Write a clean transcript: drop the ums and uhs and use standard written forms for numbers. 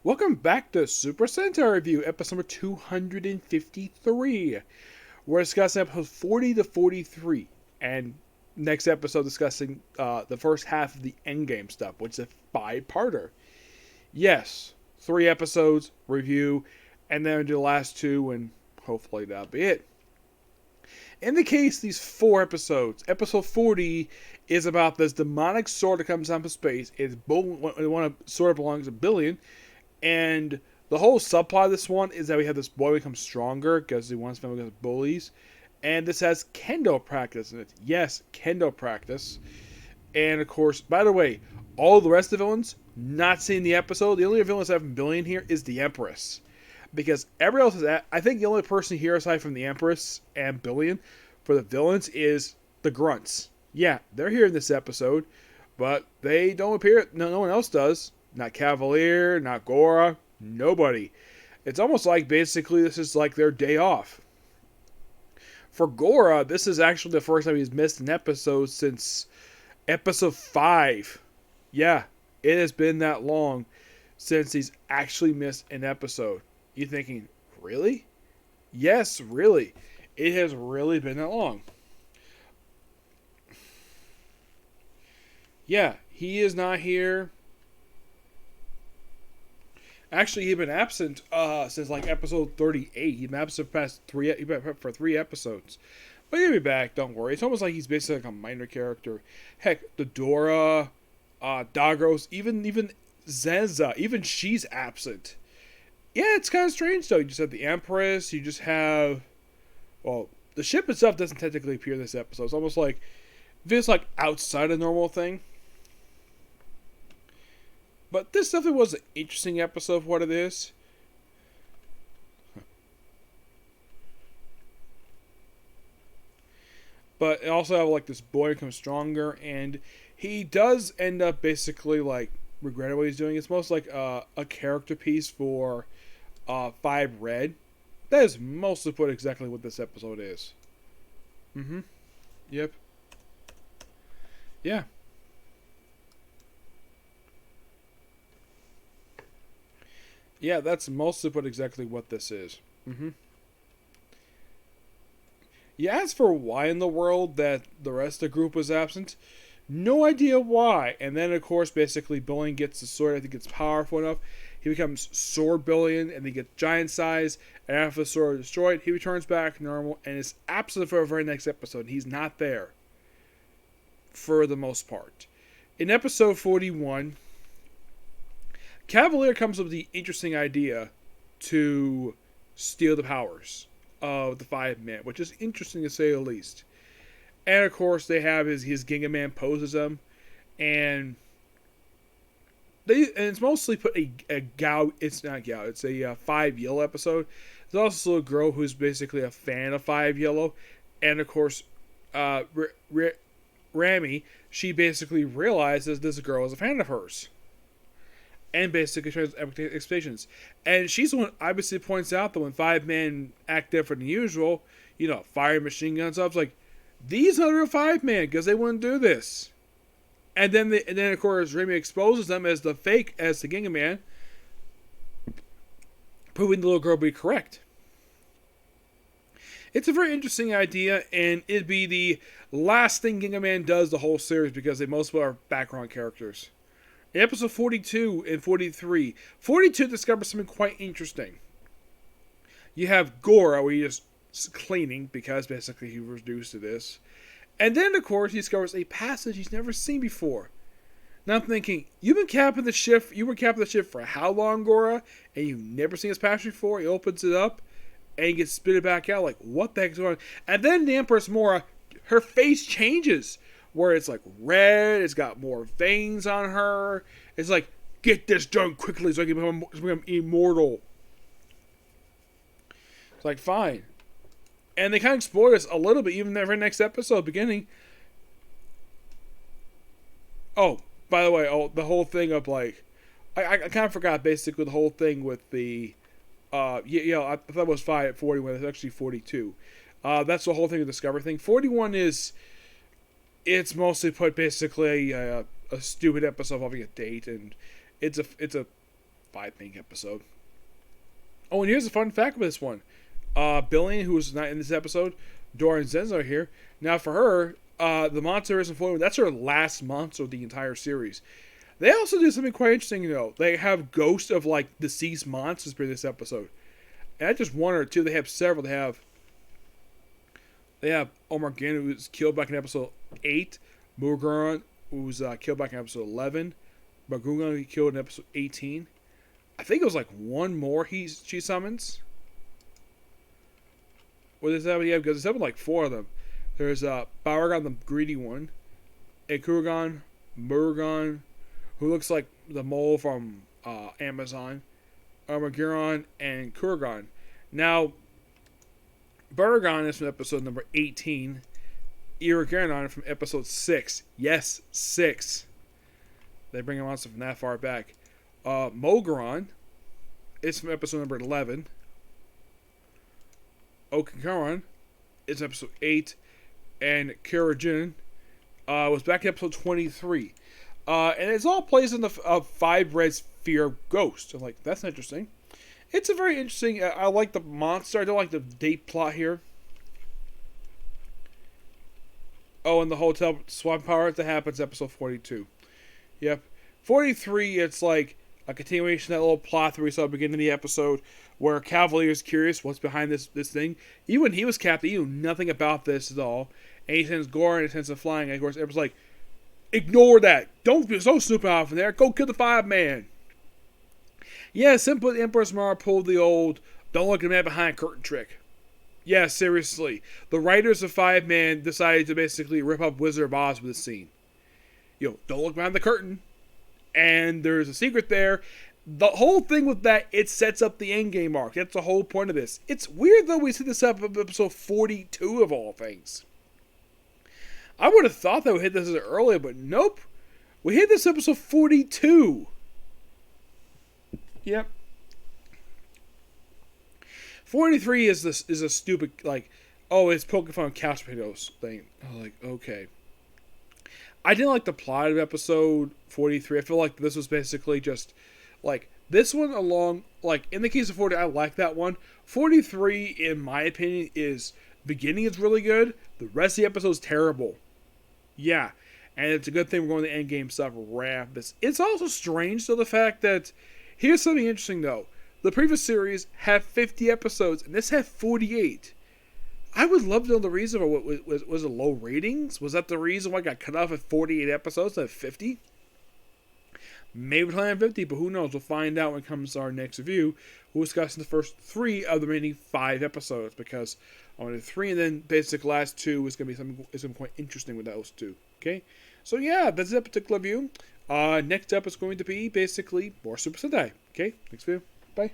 Welcome back to Super Sentai Review, episode number 253. We're discussing episodes 40 to 43, and next episode discussing the first half of the endgame stuff, which is a five-parter. Yes, 3 episodes, review, and then do the last two, and hopefully that'll be it. In the case, these 4 episodes, episode 40 is about this demonic sword that comes down from space. It's one sword belongs to Billion. And the whole subplot of this one is that we have this boy become stronger because he wants to fight against bullies. And this has kendo practice in it. Yes, kendo practice. And of course, by the way, all the rest of the villains, not seeing the episode. The only villain that's having Billion here is the Empress. Because everyone else is at, I think the only person here aside from the Empress and Billion for the villains is the Grunts. Yeah, they're here in this episode, but they don't appear, no one else does. Not Cavalier, not Gora, nobody. It's almost like basically this is like their day off. For Gora, this is actually the first time he's missed an episode since episode 5. Yeah, it has been that long since he's actually missed an episode. You're thinking, really? Yes, really. It has really been that long. Yeah, he is not here. Actually, he's been absent since like episode 38. He's been absent for past for 3 episodes. But he'll be back, don't worry. It's almost like he's basically like a minor character. Heck, the Dora, Dagros, even Zenza, even she's absent. Yeah, it's kind of strange though. You just have the Empress, you just have... Well, the ship itself doesn't technically appear in this episode. It's almost like this like outside a normal thing. But this definitely was an interesting episode for what it is. But it also have like this boy becomes stronger, and he does end up basically like regretting what he's doing. It's most like a character piece for Five Red. That is mostly put exactly what this episode is. Yep. Yeah. Yeah, that's mostly put exactly what this is. Yeah, as for why in the world that the rest of the group was absent, no idea why. And then, of course, basically, Billion gets the sword. I think it's powerful enough. He becomes Sword Billion, and he gets giant size. And after the sword is destroyed, he returns back to normal and is absent for the very next episode. He's not there for the most part. In episode 41, Cavalier comes up with the interesting idea to steal the powers of the Fiveman, which is interesting to say the least. And of course, they have his Ginga Man poses them, and it's mostly put a Gao. It's not Gao. It's a Five Yellow episode. There's also a girl who's basically a fan of Five Yellow, and of course, Rami. She basically realizes this girl is a fan of hers. And basically shows expectations. And she's the one obviously points out that when Fiveman act different than usual, fire machine guns up, it's like, these are real Fiveman, because they wouldn't do this. And then of course Remy exposes them as the fake, as the Ginga Man, proving the little girl to be correct. It's a very interesting idea, and it'd be the last thing Ginga Man does the whole series, because they mostly are background characters. In episode 42 and 43, 42 discovers something quite interesting. You have Gora, where he's just cleaning, because basically he was reduced to this. And then, of course, he discovers a passage he's never seen before. Now I'm thinking, you were capping the ship for how long, Gora? And you've never seen this passage before? He opens it up, and he gets spitted back out, like, what the heck is going on? And then the Empress Mora, her face changes. Where it's like red, it's got more veins on her. It's like, get this done quickly so I can become immortal. It's like, fine. And they kind of explore this a little bit, even in the very next episode, beginning. Oh, by the way, the whole thing of like, I kind of forgot basically the whole thing with the, I thought it was 41, it's actually 42. That's the whole thing of the Discover thing. 41 is... It's mostly put basically a stupid episode involving a date, and it's a 5 main episode. Oh, and here's a fun fact with this one. Billion, who was not in this episode, Dora and Zenzo are here. Now, for her, the monster isn't floating. That's her last monster of the entire series. They also do something quite interesting, though. They have ghosts of, like, deceased monsters for this episode. And not just one or two. They have several. They have Omar Gann, who was killed back in episode 8. Murugan, who was killed back in episode 11. Bagugan, who killed in episode 18. I think it was, like, one more she summons. What is that? Yeah, because it's happened like 4 of them. There's Baragon, the greedy one. Ikurugan, Murugan, who looks like the mole from Amazon. Armageddon, and Kurugan. Now, Baragon is from episode number 18. Iraganon from episode 6. Yes, 6. They bring a monster from that far back. Mogaron is from episode number 11. Okikaron is episode 8. And Kirajin was back in episode 23. And it's all plays in the 5 red sphere ghost. I'm like, that's interesting. It's a very interesting. I like the monster. I don't like the date plot here. Oh, and the hotel swap power that happens episode 42. Yep. 43, it's like a continuation of that little plot that we saw at the beginning of the episode where Cavalier is curious what's behind this thing. Even when he was captain, he knew nothing about this at all. And he sends Goran and sends him flying. And of course, everyone's like, ignore that. Don't be so stupid out from there. Go kill the Fiveman. Yeah, simply Empress Mara pulled the old don't look at the man behind curtain trick. Yeah, seriously. The writers of Fiveman decided to basically rip up Wizard of Oz with this scene. Don't look behind the curtain. And there's a secret there. The whole thing with that, it sets up the endgame arc. That's the whole point of this. It's weird, though, we see this up in episode 42 of all things. I would have thought that we hit this earlier, but nope. We hit this episode 42. Yep. 43 is a stupid, like, oh, it's Pokemon couch potatoes thing. I was like, okay. I didn't like the plot of episode 43. I feel like this was basically just, like, this one along, like, in the case of 40, I like that one. 43, in my opinion, beginning is really good. The rest of the episode is terrible. Yeah. And it's a good thing we're going to end game stuff right after this. It's also strange, though, the fact that, here's something interesting, though. The previous series had 50 episodes, and this had 48. I would love to know the reason. Was it low ratings? Was that the reason why it got cut off at 48 episodes instead of 50? Maybe plan 50, but who knows? We'll find out when it comes to our next review. We'll discuss the first 3 of the remaining 5 episodes, because only 3 and then basic last 2 is going to be something is going to be quite interesting with those 2. Okay? So yeah, that's that particular review. Next up is going to be basically more Super Sentai. Okay? Next video. Bye.